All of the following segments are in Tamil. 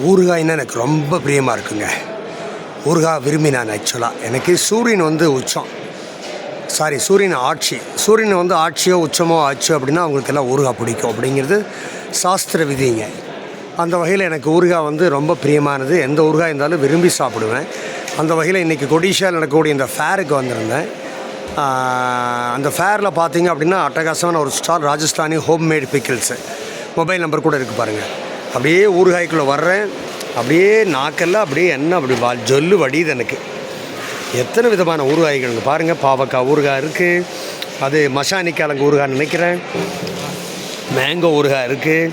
ஊறுகாய்னா எனக்கு ரொம்ப பிரியமாக இருக்குங்க. ஊறுகாய் விரும்பி நான் ஆக்சுவலாக எனக்கு சூரியன் வந்து உச்சம், சூரியன் ஆட்சி, சூரியன் வந்து ஆட்சியோ உச்சமோ ஆச்சு அப்படின்னா அவங்களுக்கு எல்லாம் ஊறுகாய் பிடிக்கும் அப்படிங்கிறது சாஸ்திர விதிங்க. அந்த வகையில் எனக்கு ஊறுகாய் வந்து ரொம்ப பிரியமானது. எந்த ஊறுகாய் இருந்தாலும் விரும்பி சாப்பிடுவேன். அந்த வகையில் இன்றைக்கி கொடிஷாவில் நடக்கக்கூடிய இந்த ஃபேருக்கு வந்திருந்தேன். அந்த ஃபேரில் பார்த்தீங்க அப்படின்னா அட்டகாசமான ஒரு stall Rajasthani homemade pickles. Mobile number கூட இருக்குது பாருங்கள். அப்படியே ஊறுகாய்க்குள்ளே வர்றேன், அப்படியே நாக்கெல்லாம் அப்படியே என்ன அப்படி ஜொல்லு வடியுது எனக்கு. எத்தனை விதமான ஊறுகாய்கள் பாருங்கள். பாவக்காய் ஊறுகாய் இருக்குது, அது மசானிக்காலங்க ஊறுகாய்னு நினைக்கிறேன். மேங்கோ ஊறுகாய் இருக்குது.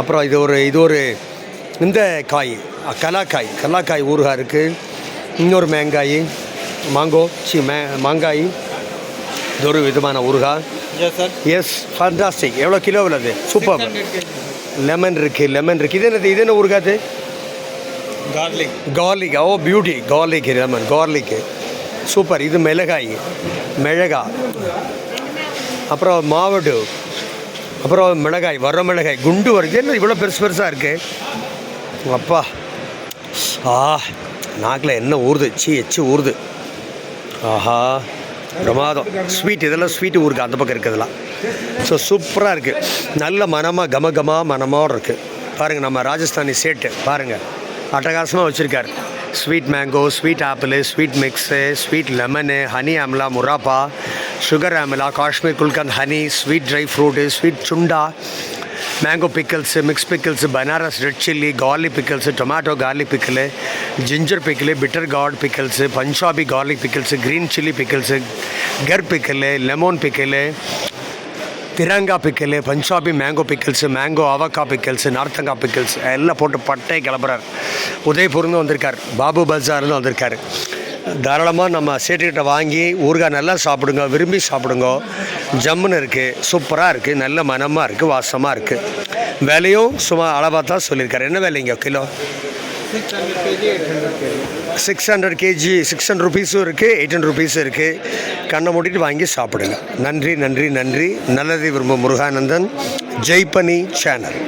அப்புறம் இது ஒரு இந்த காய் கல்லாக்காய் ஊறுகாய் இருக்குது. இன்னொரு மாங்காய் இது ஒரு விதமான ஊறுகாய். Yes fantastic. எவ்வளோ கிலோவில் அது? சூப்பர். லெமன் இருக்குது. இது என்ன ஊறுகாது? Garlic. Oh beauty. Garlic super. இது மிளகாய். அப்புறம் மாவடு, அப்புறம் வர மிளகாய் குண்டு வருது. என்ன இவ்வளோ பெருசாக இருக்குது அப்பா! நாக்கில் என்ன ஊறுது, எச்சு ஊறுது. ஆஹா, பிரமாதம். ஸ்வீட், இதெல்லாம் ஸ்வீட்டு ஊருக்கு அந்த பக்கம் இருக்கிறதுலாம். ஸோ சூப்பராக இருக்குது. நல்ல மனமாக இருக்குது. பாருங்கள், நம்ம ராஜஸ்தானி சேட்டு பாருங்கள், அட்டகாசமாக வச்சுருக்கார். Sweet mango, sweet apple, sweet mix, sweet lemon, honey amla, murabba, sugar amla, Kashmir gulkand honey, sweet dry fruit, sweet chunda, mango pickles, mix pickles, Banaras red chilli, garlic pickles, tomato garlic pickle, ginger pickle, bitter gourd pickles, Punjabi garlic pickles, green chilli pickles, கர் pickle, lemon pickle, Tiranga pickle, Punjabi mango pickles, mango avakaya pickles, நார்த்தங்கா பிக்கிள்ஸ் எல்லாம் போட்டு பட்டை கிளப்புறார். உதய்பூர்னு வந்திருக்கார், பாபு பஜார்னு வந்திருக்கார். தாராளமாக நம்ம சேட்டுக்கிட்ட வாங்கி ஊறுகாய் நல்லா சாப்பிடுங்க, விரும்பி சாப்பிடுங்க. ஜம்முன்னு இருக்குது, சூப்பராக இருக்குது, நல்ல மனமாக இருக்குது, வாசமாக இருக்குது. விலையும் சும்மா அளவாக தான் சொல்லியிருக்காரு. என்ன விலைங்க கிலோ? 600 kg 600 ருபீஸும் இருக்குது, 800 ருபீஸும் இருக்குது. கண்ணை மூடிட்டு வாங்கி சாப்பிடுங்க. நன்றி. நல்லதை விரும்பும் முருகானந்தன், ஜெய்பனி சேனல்.